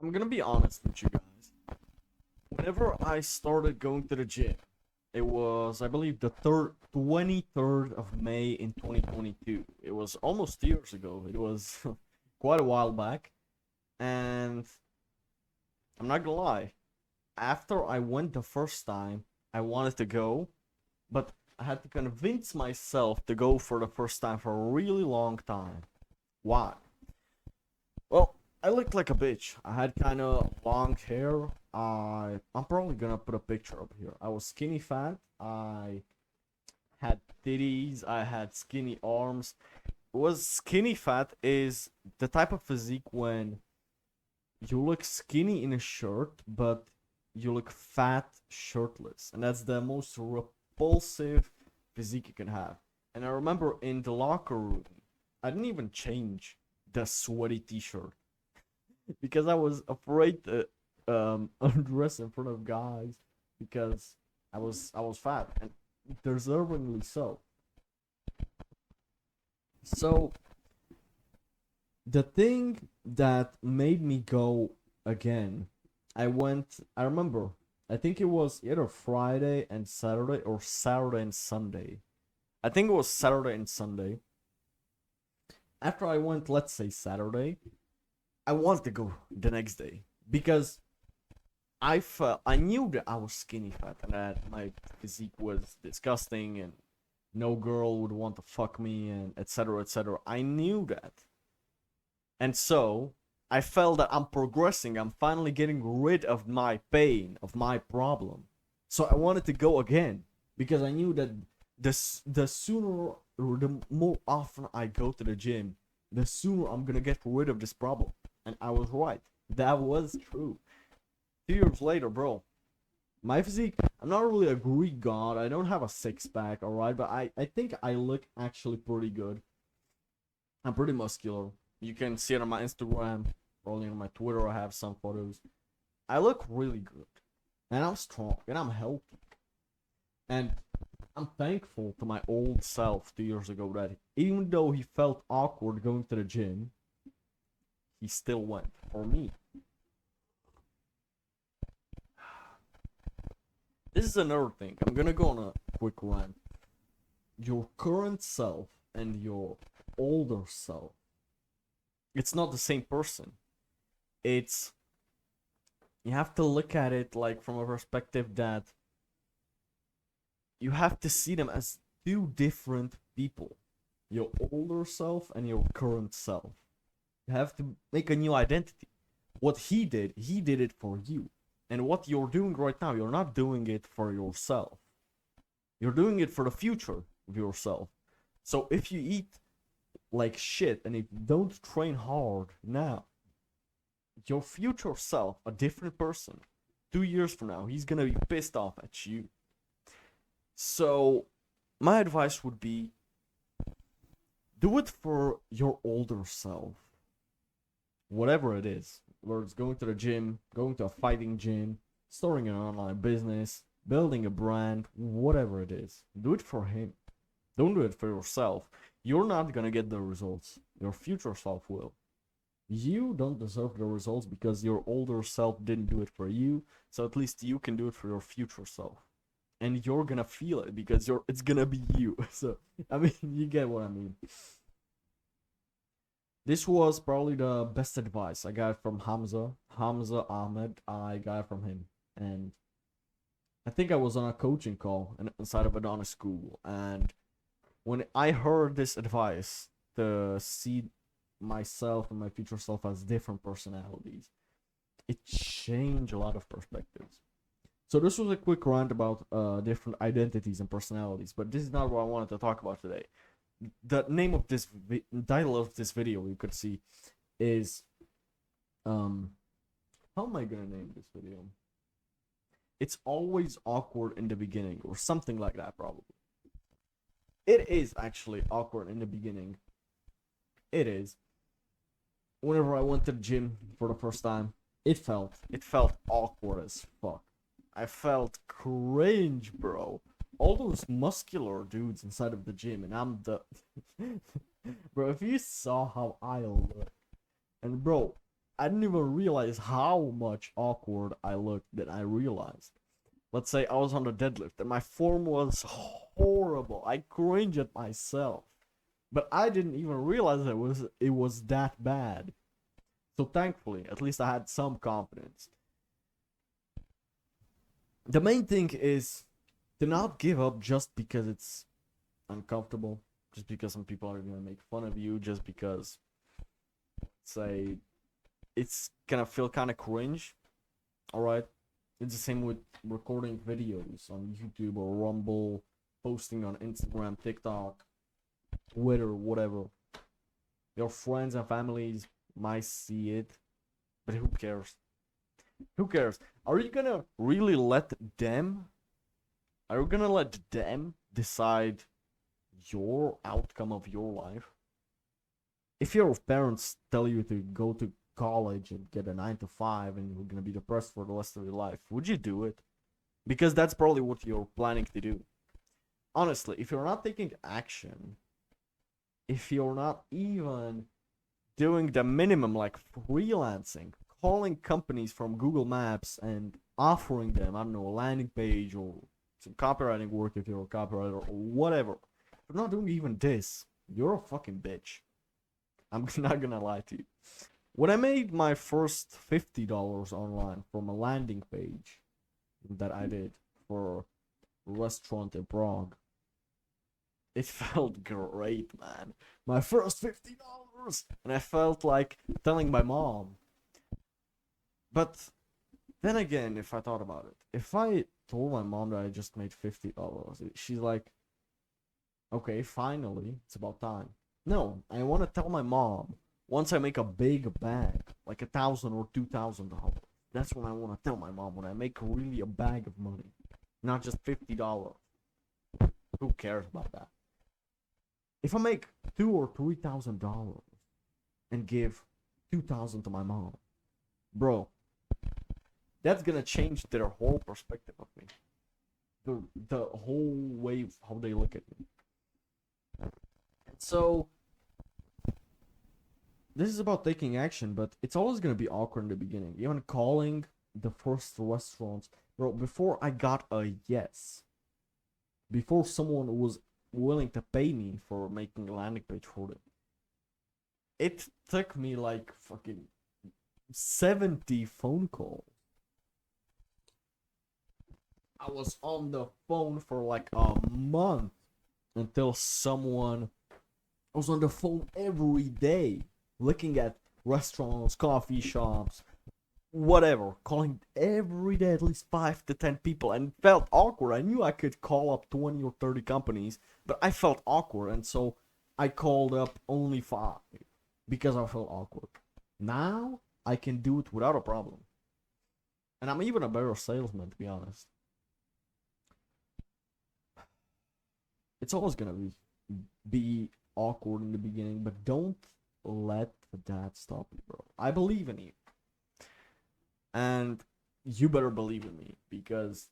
I'm gonna be honest with you guys. Whenever I started going to the gym, it was, I believe, the 23rd of May in 2022. It was almost 2 years ago. It was quite a while back. And I'm not gonna lie, after I went the first time, I wanted to go, but I had to convince myself to go for the first time for a really long time. Why? Well, I looked like a bitch. I had kind of long hair. I'm probably gonna put a picture up here. I was skinny fat. I had titties. I had skinny arms. Was skinny fat is the type of physique when you look skinny in a shirt, but you look fat shirtless, and that's the most repulsive physique you can have. And I remember in the locker room, I didn't even change the sweaty T-shirt because I was afraid to undress in front of guys because I was fat and deservingly so. So the thing that made me go again, I remember, I think it was either Friday and Saturday or Saturday and Sunday. I think it was Saturday and Sunday. After I went, let's say Saturday, I wanted to go the next day because I knew that I was skinny fat and that my physique was disgusting and no girl would want to fuck me and etc etc. I knew that. And so I felt that I'm progressing. I'm finally getting rid of my pain, of my problem. So I wanted to go again because I knew that the sooner or the more often I go to the gym, the sooner I'm gonna get rid of this problem. And I was right. That was true. 2 years later, bro, my physique, I'm not really a Greek god. I don't have a six pack, alright, but I think I look actually pretty good. I'm pretty muscular. You can see it on my Instagram, probably on my Twitter. I have some photos. I look really good, and I'm strong, and I'm healthy, and I'm thankful to my old self 2 years ago that even though he felt awkward going to the gym, he still went for me. This is another thing. I'm gonna go on a quick rant. Your current self and your older self, it's not the same person. It's, you have to look at it like from a perspective that you have to see them as two different people. Your older self and your current self. You have to make a new identity. What he did it for you. And what you're doing right now, you're not doing it for yourself. You're doing it for the future of yourself. So if you eat like shit and if you don't train hard now, your future self, a different person, 2 years from now, he's gonna be pissed off at you. So my advice would be, do it for your older self. Whatever it is. Whether it's going to the gym, going to a fighting gym, starting an online business, building a brand, whatever it is. Do it for him. Don't do it for yourself. You're not gonna get the results. Your future self will. You don't deserve the results because your older self didn't do it for you, so at least you can do it for your future self. And you're gonna feel it because it's gonna be you. So I mean, you get what I mean. This was probably the best advice I got from Hamza Ahmed. I got it from him, and I think I was on a coaching call inside of Adonis School, and when I heard this advice to see myself and my future self as different personalities, it changed a lot of perspectives. So this was a quick rant about different identities and personalities, but this is not what I wanted to talk about today. The name of this title of this video, you could see, is how am I gonna name this video? It's always awkward in the beginning, or something like that, probably. It is actually awkward in the beginning. It is. Whenever I went to the gym for the first time, it felt awkward as fuck. I felt cringe, bro. All those muscular dudes inside of the gym, and I'm the bro. If you saw how I look, and bro, I didn't even realize how much awkward I looked that I realized. Let's say I was on the deadlift and my form was horrible. I cringe at myself. But I didn't even realize it was that bad. So thankfully, at least I had some confidence. The main thing is to not give up just because it's uncomfortable, just because some people are gonna make fun of you, just because say it's gonna feel kind of cringe. All right, it's the same with recording videos on YouTube or Rumble, posting on Instagram, TikTok, Twitter, whatever. Your friends and families might see it, but who cares? Who cares? Are you gonna really let them? Are you gonna let them decide your outcome of your life? If your parents tell you to go to college and get a 9 to 5 and you're gonna be depressed for the rest of your life, would you do it? Because that's probably what you're planning to do. Honestly, if you're not taking action, if you're not even doing the minimum like freelancing, calling companies from Google Maps and offering them, I don't know, a landing page or some copywriting work if you're a copywriter or whatever. If you're not doing even this, you're a fucking bitch. I'm not gonna lie to you. When I made my first $50 online from a landing page that I did for a restaurant in Prague, it felt great, man. My first $50, and I felt like telling my mom. But then again, if I thought about it, if I told my mom that I just made $50, she's like, okay, finally, it's about time. No, I want to tell my mom once I make a big bag, like $1,000 or $2,000. That's when I want to tell my mom when I make really a bag of money, not just $50. Who cares about that? If I make $2,000 or $3,000 and give $2,000 to my mom, bro, that's gonna change their whole perspective of me. The whole way how they look at me. So this is about taking action, but it's always gonna be awkward in the beginning. Even calling the first restaurants, bro. Before I got a yes, before someone was willing to pay me for making a landing page for them, it took me like fucking 70 phone calls. I was on the phone for like a month until someone. I was on the phone every day, looking at restaurants, coffee shops, whatever, calling every day at least 5 to 10 people, and it felt awkward. I knew I could call up 20 or 30 companies, but I felt awkward, and so I called up only 5 because I felt awkward. Now I can do it without a problem, and I'm even a better salesman, to be honest. It's always gonna be awkward in the beginning, but don't let that stop you, bro. I believe in you. And you better believe in me, because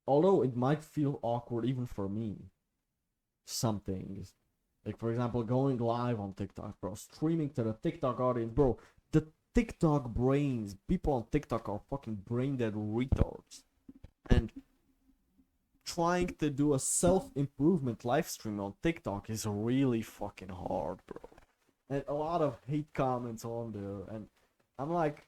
although it might feel awkward even for me, some things, like for example, going live on TikTok, bro, streaming to the TikTok audience, bro, the TikTok brains, people on TikTok are fucking brain dead retards. And trying to do a self-improvement live stream on TikTok is really fucking hard, bro. And a lot of hate comments on there, and I'm like,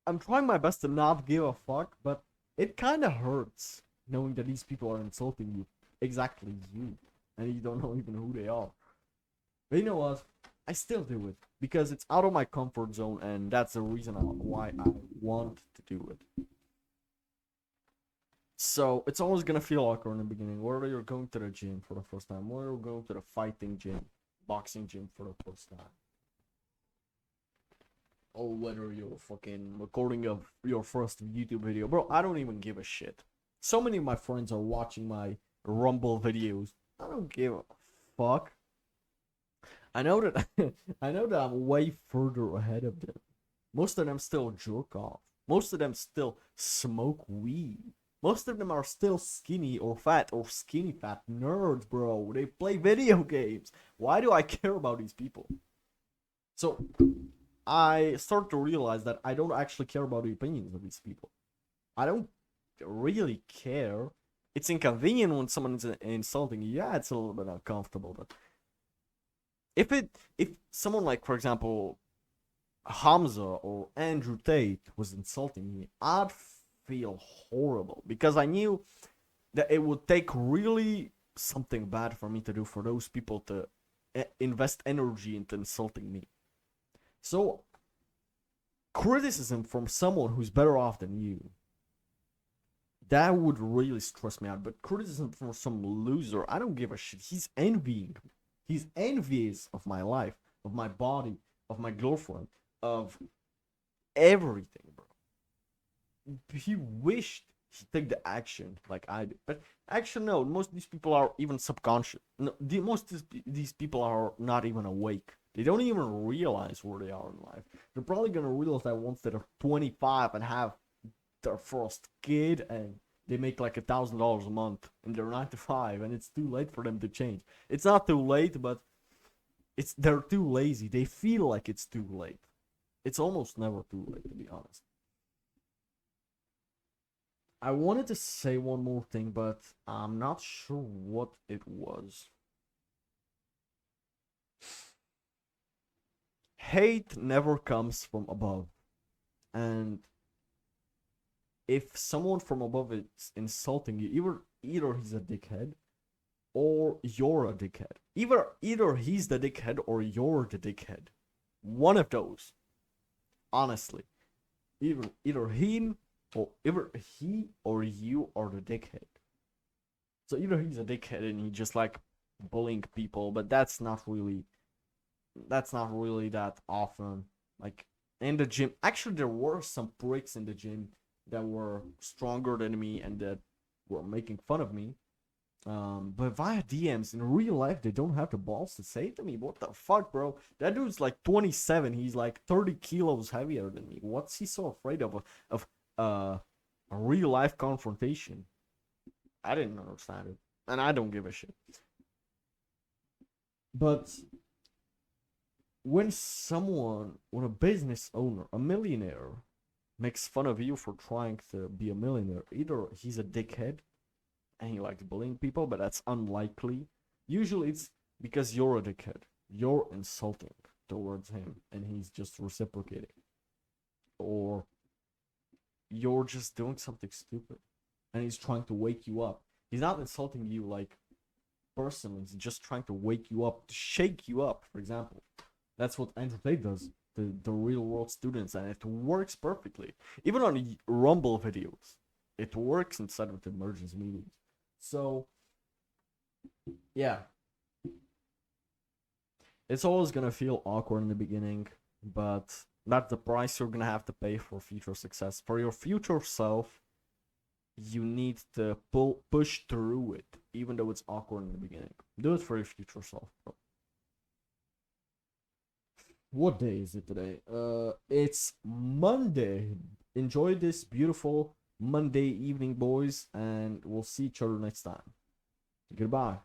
I'm trying my best to not give a fuck, but it kind of hurts knowing that these people are insulting you, exactly you, and you don't know even who they are. But you know what? I still do it because it's out of my comfort zone, and that's the reason why I want to do it. So it's always gonna feel awkward in the beginning. Whether you're going to the gym for the first time, whether you're going to the fighting gym, boxing gym for the first time, or whether you're fucking recording your first YouTube video, bro. I don't even give a shit. So many of my friends are watching my Rumble videos. I don't give a fuck. I know that I know that I'm way further ahead of them. Most of them still jerk off. Most of them still smoke weed. Most of them are still skinny or fat or skinny fat nerds, bro. They play video games. Why do I care about these people? So I start to realize that I don't actually care about the opinions of these people. I don't really care. It's inconvenient when someone is insulting you. Yeah, it's a little bit uncomfortable, but if someone like, for example, Hamza or Andrew Tate was insulting me, I'd feel horrible because I knew that it would take really something bad for me to do for those people to invest energy into insulting me. So, criticism from someone who's better off than you, that would really stress me out. But criticism from some loser, I don't give a shit. He's envying me. He's envious of my life, of my body, of my girlfriend, of everything, bro. He wished he took the action like I did. But actually, no. Most of these people are even subconscious. No, most of these people are not even awake. They don't even realize where they are in life. They're probably gonna realize that once they're 25 and have their first kid and they make like $1,000 a month and they're 9 to 5 and it's too late for them to change. It's not too late, but they're too lazy. They feel like it's too late. It's almost never too late, to be honest. I wanted to say one more thing, but I'm not sure what it was. Hate never comes from above. And if someone from above is insulting you, either he's a dickhead or you're a dickhead. Either he's the dickhead or you're the dickhead. One of those. Honestly. Either him or either he or you are the dickhead. So either he's a dickhead and he just like bullying people, but that's not really that often. Like in the gym, actually there were some pricks in the gym that were stronger than me and that were making fun of me. But via DMs in real life, they don't have the balls to say to me, "What the fuck, bro? That dude's like 27. He's like 30 kilos heavier than me. What's he so afraid of a real life confrontation?" I didn't understand it, and I don't give a shit. But when a business owner, a millionaire, makes fun of you for trying to be a millionaire, either he's a dickhead and he likes bullying people, but that's unlikely. Usually it's because you're a dickhead. You're insulting towards him and he's just reciprocating. Or you're just doing something stupid and he's trying to wake you up. He's not insulting you like personally, he's just trying to wake you up, to shake you up, for example. That's what Andrew Tate does to the real world students, and it works perfectly. Even on Rumble videos, it works inside of the emergency meetings. So, yeah, it's always gonna feel awkward in the beginning, but that's the price you're gonna have to pay for future success. For your future self, you need to push through it, even though it's awkward in the beginning. Do it for your future self, bro. What day is it today? It's Monday. Enjoy this beautiful Monday evening, boys, and we'll see each other next time. Goodbye.